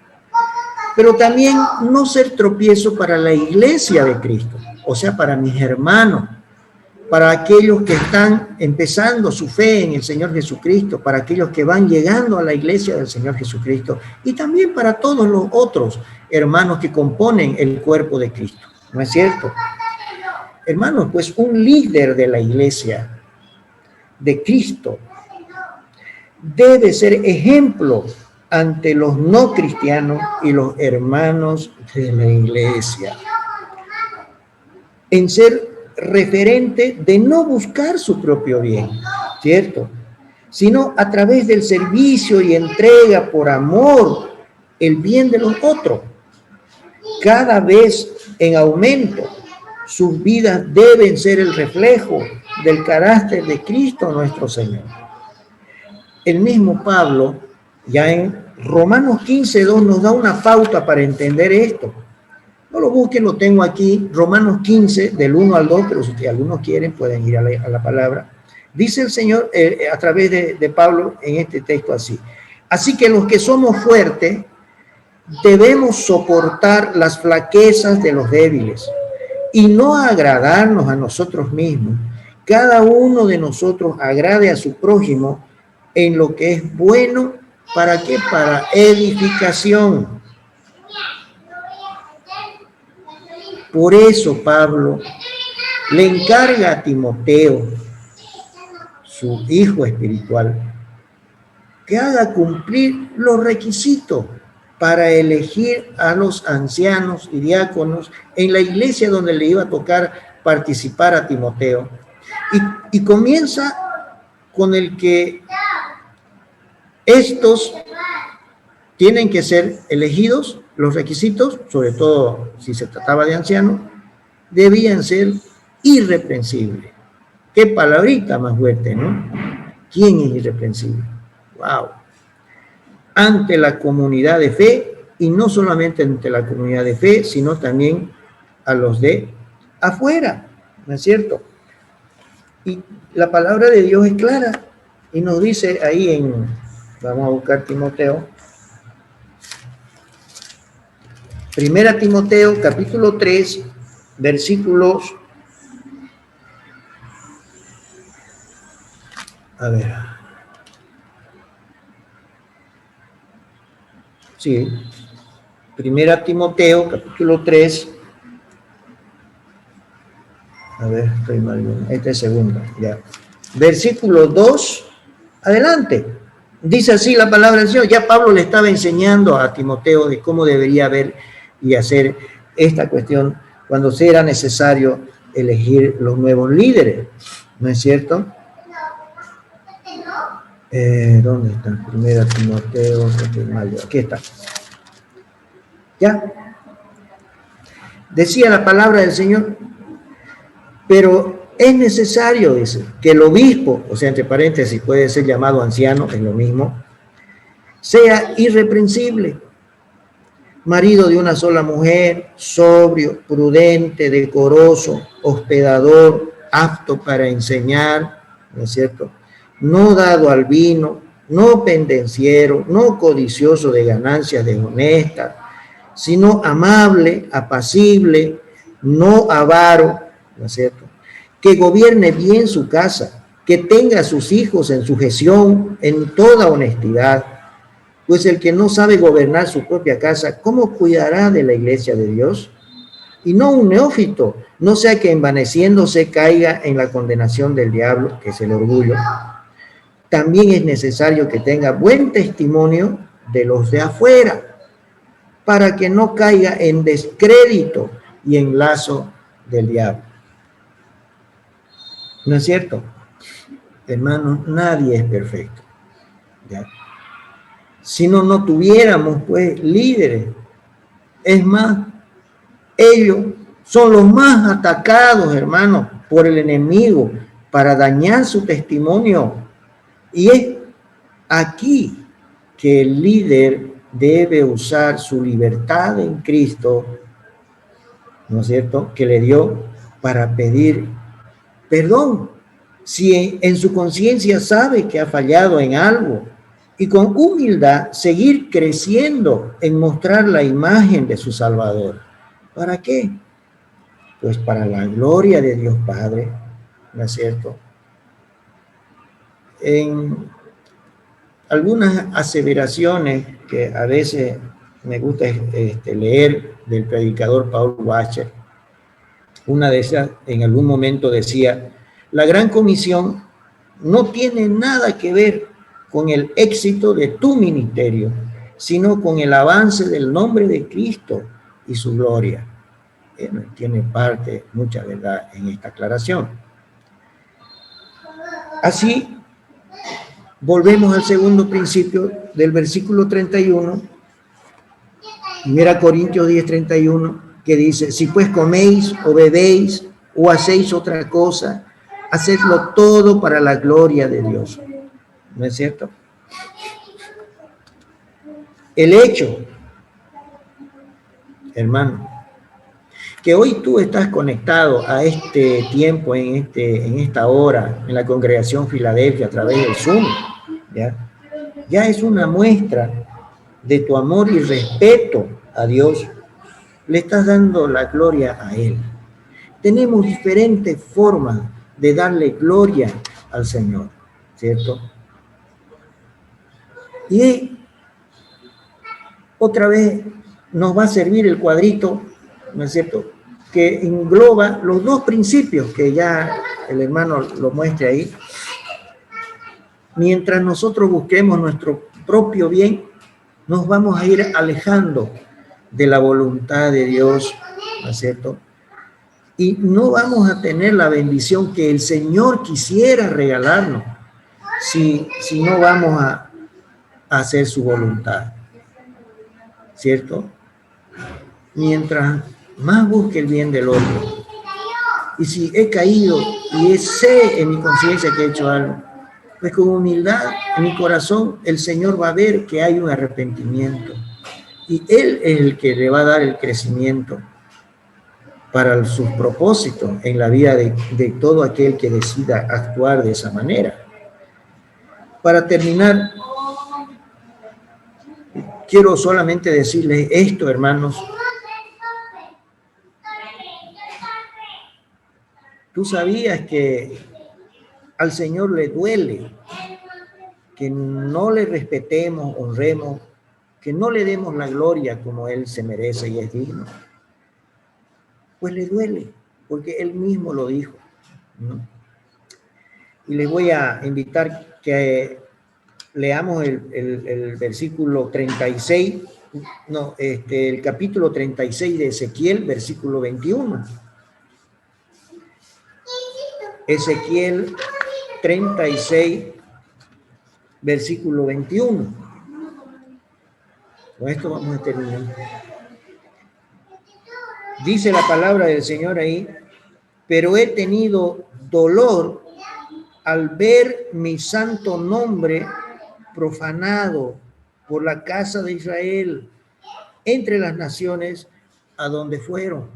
pero también no ser tropiezo para la iglesia de Cristo, o sea, para mis hermanos, para aquellos que están empezando su fe en el Señor Jesucristo, para aquellos que van llegando a la iglesia del Señor Jesucristo, y también para todos los otros hermanos que componen el cuerpo de Cristo. ¿No es cierto? Hermanos, pues un líder de la iglesia de Cristo debe ser ejemplo ante los no cristianos y los hermanos de la iglesia, en ser referente de no buscar su propio bien, ¿cierto? Sino a través del servicio y entrega por amor el bien de los otros. Cada vez en aumento, sus vidas deben ser el reflejo del carácter de Cristo nuestro Señor. El mismo Pablo, ya en Romanos 15:2, nos da una pauta para entender esto. No lo busquen, lo tengo aquí, Romanos 15, del 1 al 2, pero si algunos quieren pueden ir a la palabra. Dice el Señor a través de Pablo en este texto así. Así que los que somos fuertes debemos soportar las flaquezas de los débiles y no agradarnos a nosotros mismos. Cada uno de nosotros agrade a su prójimo en lo que es bueno. ¿Para qué? Para edificación. Por eso Pablo le encarga a Timoteo, su hijo espiritual, que haga cumplir los requisitos para elegir a los ancianos y diáconos en la iglesia donde le iba a tocar participar a Timoteo. Y comienza con el que estos tienen que ser elegidos. Los requisitos, sobre todo si se trataba de ancianos, debían ser irreprensibles. Qué palabrita más fuerte, ¿no? ¿Quién es irreprensible? ¡Wow! Ante la comunidad de fe, y no solamente ante la comunidad de fe, sino también a los de afuera, ¿no es cierto? Y la palabra de Dios es clara, y nos dice ahí vamos a buscar Timoteo, Primera Timoteo, capítulo 3, versículos, a ver, sí, Primera Timoteo, capítulo 3, a ver, estoy mal, este es segundo, ya, versículo 2, adelante, dice así la palabra del Señor. Ya Pablo le estaba enseñando a Timoteo de cómo debería ver y hacer esta cuestión cuando sea necesario elegir los nuevos líderes, ¿no es cierto? ¿Dónde está? Primera Timoteo, aquí está. ¿Ya? Decía la palabra del Señor, pero es necesario, dice, que el obispo, o sea, entre paréntesis, puede ser llamado anciano, es lo mismo, sea irreprensible, marido de una sola mujer, sobrio, prudente, decoroso, hospedador, apto para enseñar, ¿no es cierto? No dado al vino, no pendenciero, no codicioso de ganancias deshonestas, sino amable, apacible, no avaro, ¿no es cierto? Que gobierne bien su casa, que tenga a sus hijos en sujeción en toda honestidad. Pues el que no sabe gobernar su propia casa, ¿cómo cuidará de la iglesia de Dios? Y no un neófito, no sea que envaneciéndose caiga en la condenación del diablo, que es el orgullo. También es necesario que tenga buen testimonio de los de afuera, para que no caiga en descrédito y en lazo del diablo. ¿No es cierto? Hermanos, nadie es perfecto, ¿ya? Si no tuviéramos, pues, líderes. Es más, ellos son los más atacados, hermanos, por el enemigo para dañar su testimonio. Y es aquí que el líder debe usar su libertad en Cristo, ¿no es cierto?, que le dio para pedir perdón Si en su conciencia sabe que ha fallado en algo, y con humildad seguir creciendo en mostrar la imagen de su Salvador. ¿Para qué? Pues para la gloria de Dios Padre, ¿no es cierto? En algunas aseveraciones que a veces me gusta leer del predicador Paul Washer, una de esas en algún momento decía: la gran comisión no tiene nada que ver con el éxito de tu ministerio, sino con el avance del nombre de Cristo y su gloria. Tiene parte, mucha verdad en esta aclaración. Así, volvemos al segundo principio del versículo 31, 1 Corintios 10, 31, que dice: si pues coméis o bebéis o hacéis otra cosa, hacedlo todo para la gloria de Dios. ¿No es cierto? El hecho, hermano, que hoy tú estás conectado a este tiempo, en esta hora, en la congregación Filadelfia a través del Zoom, ya es una muestra de tu amor y respeto a Dios. Le estás dando la gloria a Él. Tenemos diferentes formas de darle gloria al Señor, ¿cierto? Y otra vez nos va a servir el cuadrito, ¿no es cierto?, que engloba los dos principios que ya el hermano lo muestra ahí. Mientras nosotros busquemos nuestro propio bien, nos vamos a ir alejando de la voluntad de Dios, ¿no es cierto? Y no vamos a tener la bendición que el Señor quisiera regalarnos si no vamos a hacer su voluntad, ¿cierto? Mientras más busque el bien del otro, y si he caído y sé en mi conciencia que he hecho algo, pues con humildad en mi corazón el Señor va a ver que hay un arrepentimiento, y Él es el que le va a dar el crecimiento para sus propósitos en la vida de todo aquel que decida actuar de esa manera. Para terminar, quiero solamente decirles esto, hermanos. ¿Tú sabías que al Señor le duele que no le respetemos, honremos, que no le demos la gloria como Él se merece y es digno? Pues le duele, porque Él mismo lo dijo, ¿no? Y les voy a invitar que leamos el versículo 36, el capítulo 36 de Ezequiel, versículo 21. Ezequiel 36, versículo 21. Con esto vamos a terminar. Dice la palabra del Señor ahí: pero he tenido dolor al ver mi santo nombre profanado por la casa de Israel entre las naciones a donde fueron.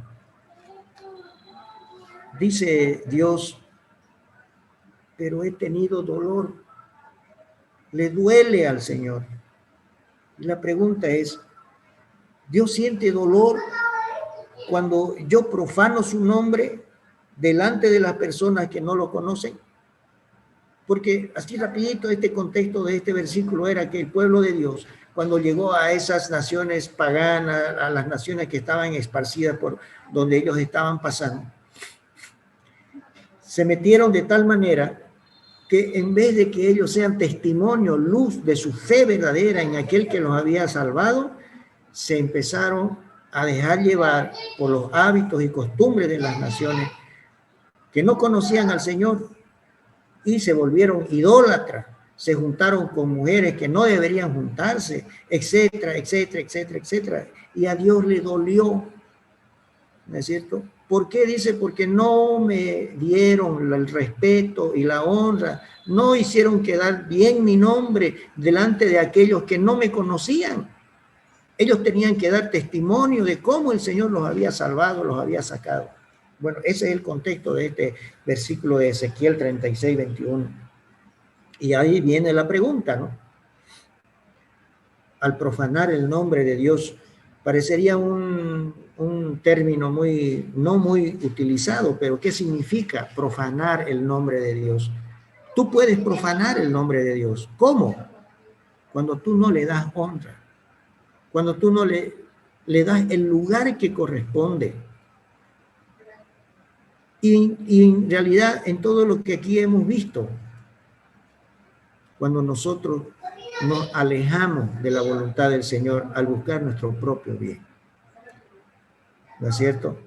Dice Dios: pero he tenido dolor. Le duele al Señor. Y la pregunta es: ¿Dios siente dolor cuando yo profano su nombre delante de las personas que no lo conocen? Porque así rapidito, este contexto de este versículo era que el pueblo de Dios, cuando llegó a esas naciones paganas, a las naciones que estaban esparcidas por donde ellos estaban pasando, se metieron de tal manera que en vez de que ellos sean testimonio, luz de su fe verdadera en aquel que los había salvado, se empezaron a dejar llevar por los hábitos y costumbres de las naciones que no conocían al Señor y se volvieron idólatras, se juntaron con mujeres que no deberían juntarse, etcétera, etcétera, etcétera, etcétera. Y a Dios le dolió, ¿no es cierto? ¿Por qué? Dice: porque no me dieron el respeto y la honra, no hicieron quedar bien mi nombre delante de aquellos que no me conocían. Ellos tenían que dar testimonio de cómo el Señor los había salvado, los había sacado. Bueno, ese es el contexto de este versículo de Ezequiel 36, 21. Y ahí viene la pregunta, ¿no? Al profanar el nombre de Dios, parecería un término no muy utilizado, pero ¿qué significa profanar el nombre de Dios? Tú puedes profanar el nombre de Dios. ¿Cómo? Cuando tú no le das honra, cuando tú no le das el lugar que corresponde. Y en realidad, en todo lo que aquí hemos visto, cuando nosotros nos alejamos de la voluntad del Señor al buscar nuestro propio bien, ¿no es cierto?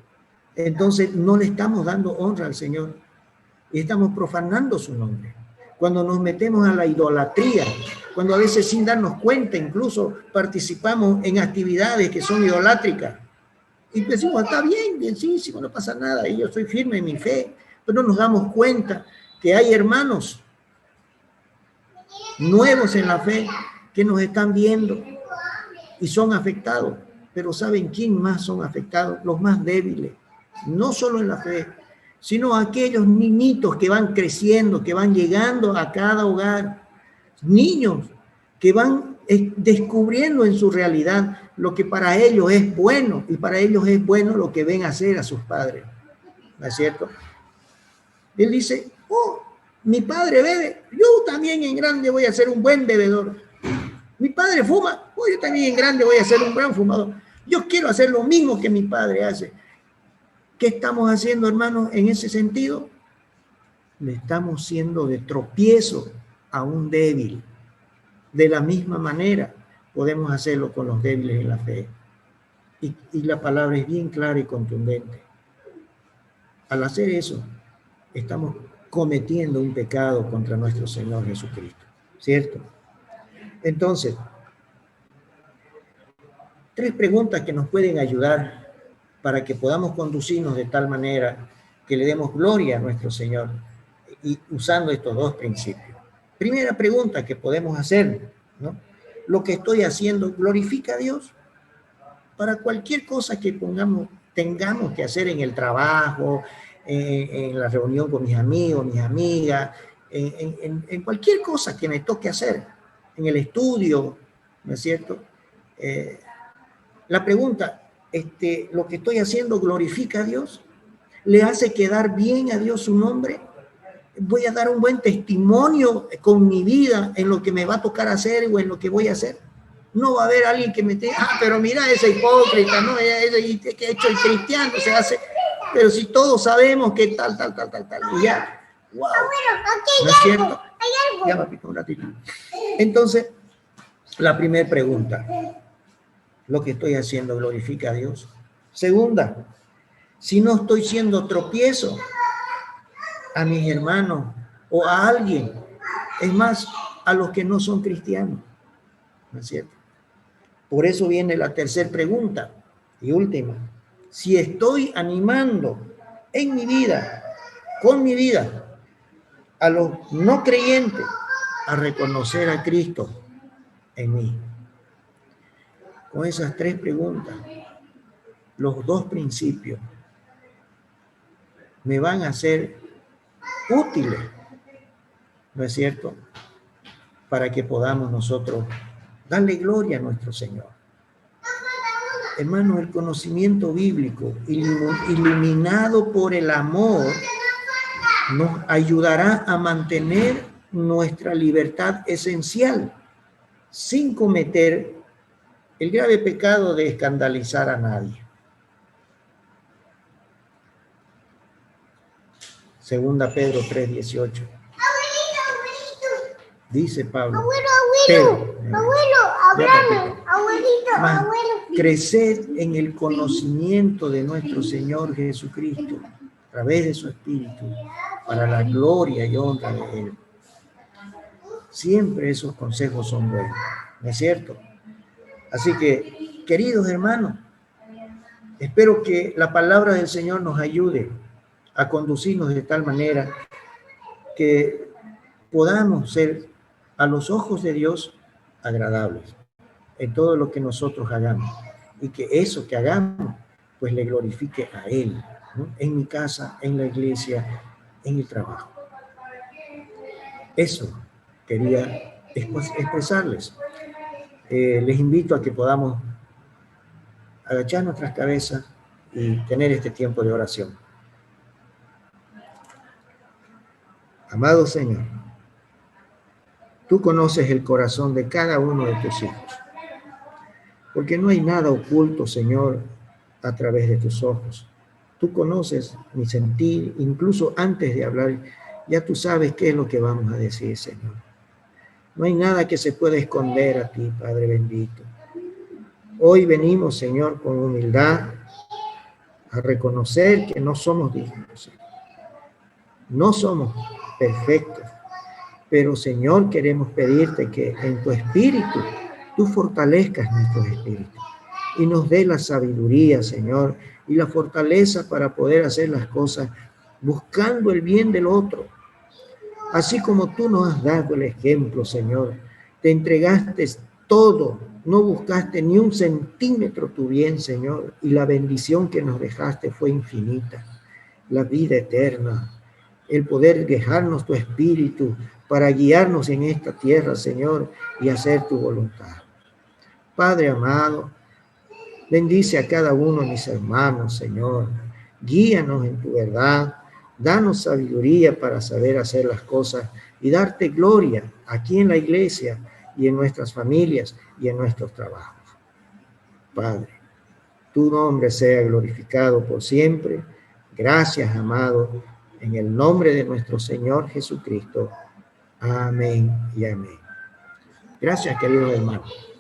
Entonces no le estamos dando honra al Señor y estamos profanando su nombre. Cuando nos metemos a la idolatría, cuando a veces sin darnos cuenta incluso participamos en actividades que son idolátricas y decimos, está bien, bienísimo, no pasa nada, y yo soy firme en mi fe, pero no nos damos cuenta que hay hermanos nuevos en la fe que nos están viendo y son afectados. Pero ¿saben quién más son afectados? Los más débiles, no solo en la fe, sino aquellos niñitos que van creciendo, que van llegando a cada hogar, niños que van descubriendo en su realidad lo que para ellos es bueno, y para ellos es bueno lo que ven hacer a sus padres, ¿no es cierto? Él dice, oh, mi padre bebe, yo también en grande voy a ser un buen bebedor. Mi padre fuma, oh, yo también en grande voy a ser un gran fumador. Yo quiero hacer lo mismo que mi padre hace. ¿Qué estamos haciendo, hermanos, en ese sentido? Le estamos siendo de tropiezo a un débil. De la misma manera podemos hacerlo con los débiles en la fe. Y la palabra es bien clara y contundente. Al hacer eso, estamos cometiendo un pecado contra nuestro Señor Jesucristo, ¿cierto? Entonces, 3 preguntas que nos pueden ayudar para que podamos conducirnos de tal manera que le demos gloria a nuestro Señor y usando estos 2 principios. Primera pregunta que podemos hacer, ¿no? ¿Lo que estoy haciendo glorifica a Dios? Para cualquier cosa que tengamos que hacer en el trabajo, en la reunión con mis amigos, mis amigas, en cualquier cosa que me toque hacer, en el estudio, ¿no es cierto? La pregunta, ¿lo que estoy haciendo glorifica a Dios? ¿Le hace quedar bien a Dios su nombre? ¿Voy a dar un buen testimonio con mi vida en lo que me va a tocar hacer o en lo que voy a hacer? No va a haber alguien que me diga, pero mira ese hipócrita, ¿no? Ese que ha hecho el cristiano, se hace. Pero si todos sabemos que tal, y ya, wow. ¿No es cierto? Ya, papito, un ratito. Entonces, la primera pregunta, ¿lo que estoy haciendo glorifica a Dios? Segunda, si no estoy siendo tropiezo a mis hermanos o a alguien, es más, a los que no son cristianos, ¿no es cierto? Por eso viene la tercera pregunta y última. Si estoy animando en mi vida, con mi vida, a los no creyentes a reconocer a Cristo en mí. Con esas 3 preguntas, los 2 principios me van a ser útiles, ¿no es cierto? Para que podamos nosotros darle gloria a nuestro Señor. Hermanos, el conocimiento bíblico iluminado por el amor nos ayudará a mantener nuestra libertad esencial sin cometer el grave pecado de escandalizar a nadie. Segunda Pedro 3:18. Dice Pablo. Crecer en el conocimiento de nuestro Señor Jesucristo a través de su Espíritu para la gloria y honra de Él. Siempre esos consejos son buenos, ¿no es cierto? Así que, queridos hermanos, espero que la palabra del Señor nos ayude a conducirnos de tal manera que podamos ser a los ojos de Dios agradables en todo lo que nosotros hagamos y que eso que hagamos pues le glorifique a Él ¿no? En mi casa, en la iglesia, en el trabajo. Eso quería expresarles. Les invito a que podamos agachar nuestras cabezas y tener este tiempo de oración. Amado Señor, tú conoces el corazón de cada uno de tus hijos, porque no hay nada oculto, Señor, a través de tus ojos. Tú conoces mi sentir, incluso antes de hablar, ya tú sabes qué es lo que vamos a decir, Señor. No hay nada que se pueda esconder a ti, Padre bendito. Hoy venimos, Señor, con humildad a reconocer que no somos dignos. No somos perfectos, pero, Señor, queremos pedirte que en tu espíritu tú fortalezcas nuestros espíritus y nos dé la sabiduría, Señor, y la fortaleza para poder hacer las cosas buscando el bien del otro. Así como tú nos has dado el ejemplo, Señor, te entregaste todo, no buscaste ni un centímetro tu bien, Señor, y la bendición que nos dejaste fue infinita, la vida eterna, el poder dejarnos tu espíritu para guiarnos en esta tierra, Señor, y hacer tu voluntad. Padre amado, bendice a cada uno de mis hermanos, Señor. Guíanos en tu verdad. Danos sabiduría para saber hacer las cosas y darte gloria aquí en la iglesia y en nuestras familias y en nuestros trabajos. Padre, tu nombre sea glorificado por siempre. Gracias, amado, en el nombre de nuestro Señor Jesucristo. Amén y amén. Gracias, queridos hermanos.